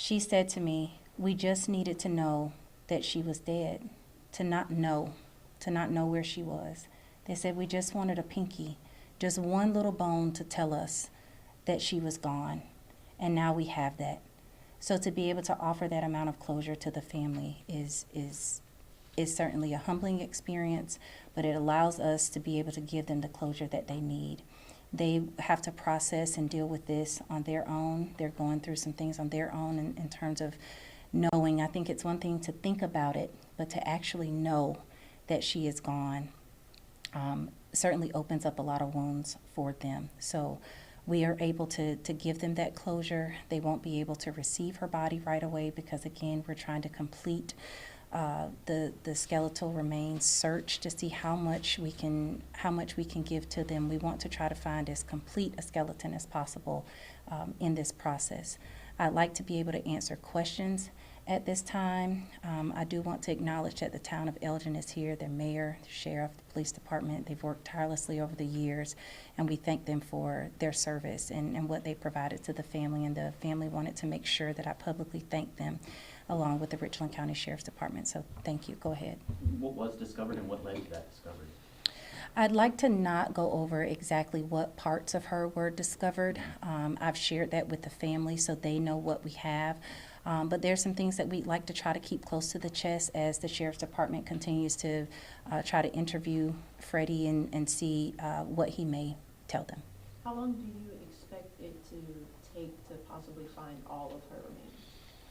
She said to me, we just needed to know that she was dead, to not know, where she was. They said, we just wanted a pinky, just one little bone to tell us that she was gone. And now we have that. So to be able to offer that amount of closure to the family is certainly a humbling experience, but it allows us to be able to give them the closure that they need. They have to process and deal with this on their own. They're going through some things on their own in terms of knowing. I think it's one thing to think about it, but to actually know that she is gone certainly opens up a lot of wounds for them. So we are able to give them that closure. They won't be able to receive her body right away because, again, we're trying to complete the skeletal remains search to see how much we can give to them. We want to try to find as complete a skeleton as possible in this process. I'd like to be able to answer questions at this time. I do want to acknowledge that the town of Elgin is here, their mayor, the sheriff, the police department. They've worked tirelessly over the years, and we thank them for their service and what they provided to the family. And the family wanted to make sure that I publicly thank them along with the Richland County Sheriff's Department. So thank you. Go ahead. What was discovered and what led to that discovery? I'd like to not go over exactly what parts of her were discovered. I've shared that with the family so they know what we have. But there's some things that we'd like to try to keep close to the chest as the Sheriff's Department continues to try to interview Freddie and see what he may tell them. How long do you expect it to take to possibly find all of her remains?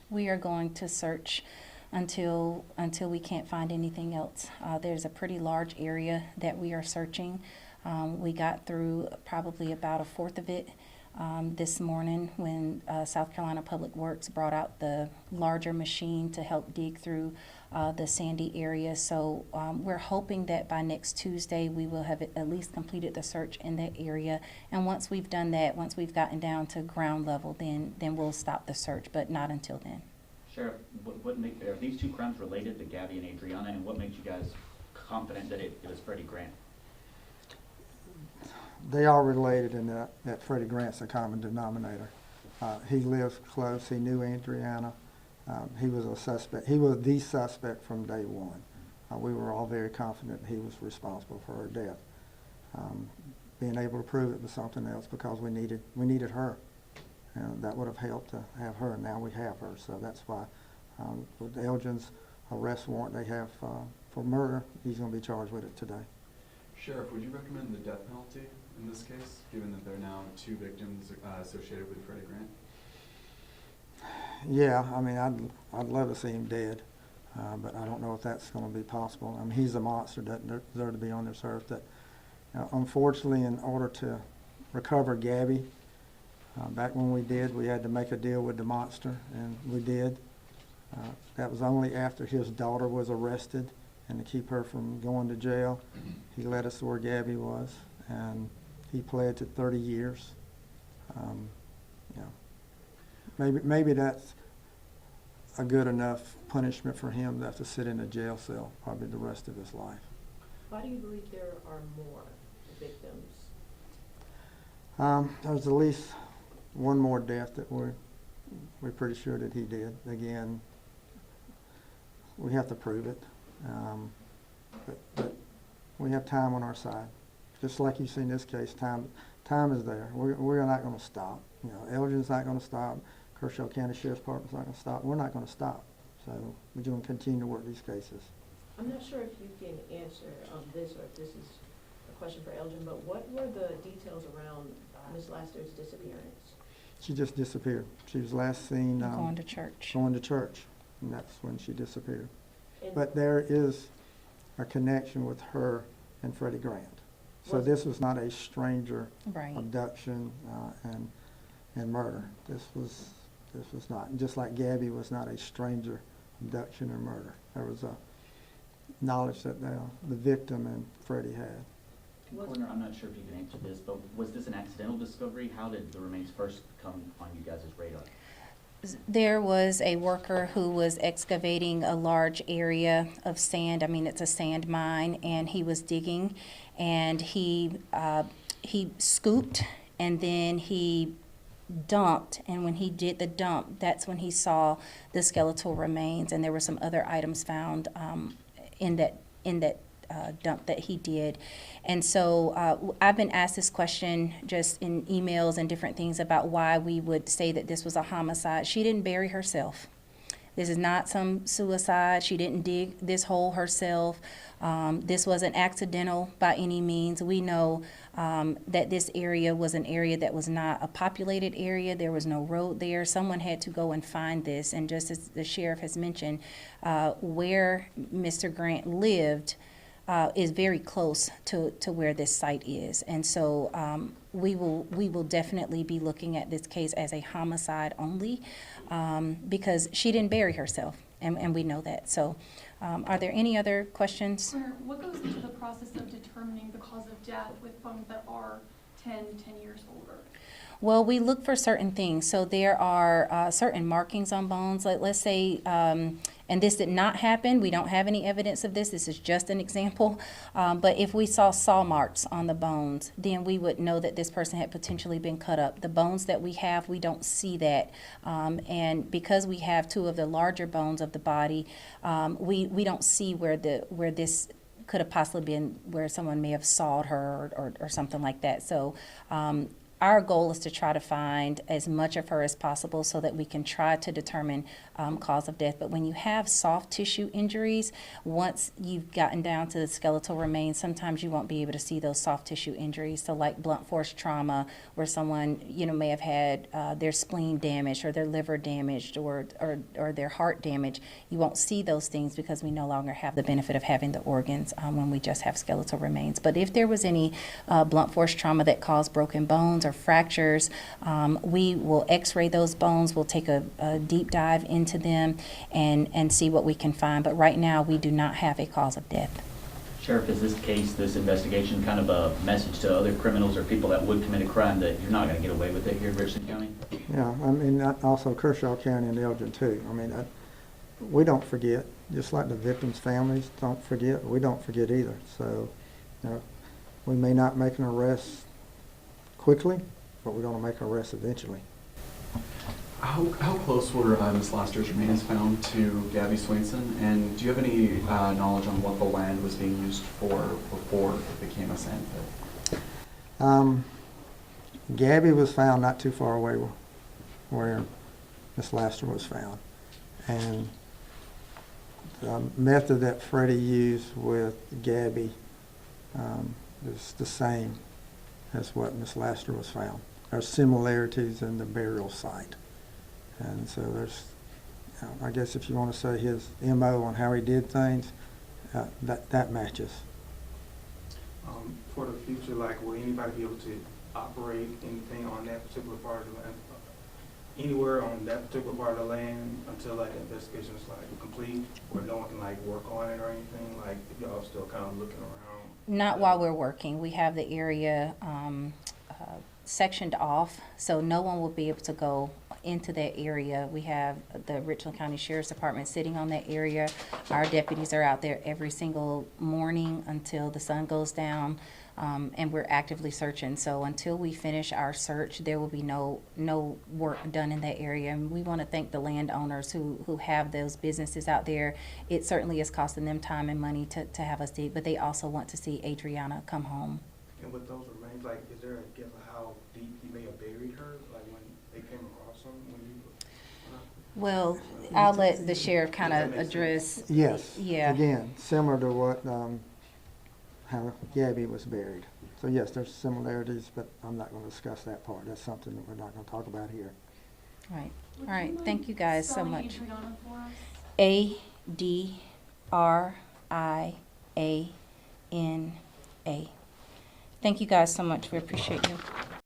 We are going to search until we can't find anything else. There's a pretty large area that we are searching. We got through probably about a fourth of it this morning when South Carolina Public Works brought out the larger machine to help dig through the sandy area. So we're hoping that by next Tuesday we will have at least completed the search in that area. And once we've done that, once we've gotten down to ground level, then we'll stop the search, but not until then. Sheriff, are these two crimes related to Gabby and Adriana, and what makes you guys confident that it was Freddie Grant? They are related in that Freddie Grant's a common denominator. He lived close. He knew Adriana. He was a suspect. He was the suspect from day one. We were all very confident he was responsible for her death. Being able to prove it was something else because we needed her. That would have helped to have her, and now we have her. So that's why with Elgin's arrest warrant they have for murder, he's going to be charged with it today. Sheriff, would you recommend the death penalty in this case, given that there are now two victims associated with Freddie Grant? Yeah, I mean, I'd love to see him dead, but I don't know if that's going to be possible. I mean, he's a monster, doesn't deserve to be on this earth. That, unfortunately, in order to recover Gabby, back when we did, we had to make a deal with the monster, and we did. That was only after his daughter was arrested, and to keep her from going to jail, he led us to where Gabby was, and he pled to 30 years. Maybe that's a good enough punishment for him to have to sit in a jail cell probably the rest of his life. Why do you believe there are more victims? There's at least one more death that we're pretty sure that he did. Again, we have to prove it, but we have time on our side. Just like you see in this case, time is there. We're not going to stop. Elgin's not going to stop. Kershaw County Sheriff's Department's not going to stop. We're not going to stop. So we're going to continue to work these cases. I'm not sure if you can answer this or if this is a question for Elgin, but what were the details around Ms. Laster's disappearance? She just disappeared. She was last seen Going to church. Going to church, and that's when she disappeared. And But there is a connection with her and Freddie Grant. So this was not a stranger Right. abduction and murder. This was not. And just like Gabby was not a stranger abduction or murder. There was a knowledge that the victim and Freddie had. Coroner, I'm not sure if you can answer this, but was this an accidental discovery? How did the remains first come on you guys' radar? There was a worker who was excavating a large area of sand. I mean, it's a sand mine, and he was digging, and he scooped, and then he dumped, and when he did the dump, that's when he saw the skeletal remains, and there were some other items found in that dump that he did. And so I've been asked this question just in emails and different things about why we would say that this was a homicide. She didn't bury herself. This is not some suicide. She didn't dig this hole herself. This wasn't accidental by any means. We know that this area was an area that was not a populated area. There was no road there. Someone had to go and find this. And just as the sheriff has mentioned, where Mr. Grant lived is very close to where this site is. And so we will definitely be looking at this case as a homicide only, because she didn't bury herself, and we know that. So are there any other questions? What goes into the process of determining the cause of death with bones that are 10 years older? Well, we look for certain things. So there are certain markings on bones. Let's say, and this did not happen. We don't have any evidence of this. This is just an example. But if we saw marks on the bones, then we would know that this person had potentially been cut up. The bones that we have, we don't see that. And because we have two of the larger bones of the body, we don't see where this could have possibly been, where someone may have sawed her or something like that. So our goal is to try to find as much of her as possible so that we can try to determine cause of death. But when you have soft tissue injuries, once you've gotten down to the skeletal remains, sometimes you won't be able to see those soft tissue injuries. So like blunt force trauma, where someone may have had their spleen damaged or their liver damaged or their heart damaged, you won't see those things because we no longer have the benefit of having the organs when we just have skeletal remains. But if there was any blunt force trauma that caused broken bones or fractures, we will x-ray those bones. We'll take a deep dive into them and see what we can find. But right now, we do not have a cause of death. Sheriff, is this investigation kind of a message to other criminals or people that would commit a crime that you're not going to get away with it here in Richland County? Yeah, I mean, also Kershaw County and Elgin too. I mean, we don't forget, just like the victims' families don't forget, we don't forget either. So, we may not make an arrest quickly, but we're going to make an arrest eventually. How close were Ms. Laster's remains found to Gabby Swainson? And do you have any knowledge on what the land was being used for before it became a sand pit? Gabby was found not too far away where Ms. Laster was found. And the method that Freddie used with Gabby is the same as what Ms. Laster was found. There are similarities in the burial site. And so there's, I guess if you want to say his MO on how he did things, that matches. For the future, like, will anybody be able to operate anything on that particular part of the land, anywhere on that particular part of the land until like the investigation is like complete, where no one can like work on it or anything? Like, if y'all still kind of looking around? Not while we're working. We have the area sectioned off, so no one will be able to go into that area. We have the Richland County Sheriff's Department sitting on that area. Our deputies are out there every single morning until the sun goes down, and we're actively searching. So until we finish our search, there will be no work done in that area. And we want to thank the landowners who have those businesses out there. It certainly is costing them time and money to have us dig, but they also want to see Adriana come home. And with those remains, like, is there a guess of how deep he may have buried her, like when they came across him? Well, I'll let the sheriff kind of address. Yes. Yeah. Again, similar to what how Gabby was buried. So yes, there's similarities, but I'm not going to discuss that part. That's something that we're not going to talk about here. Right. Would All right. you Thank mind you guys so spelling much. Adriana for us? ADRIANA. Thank you guys so much. We appreciate you.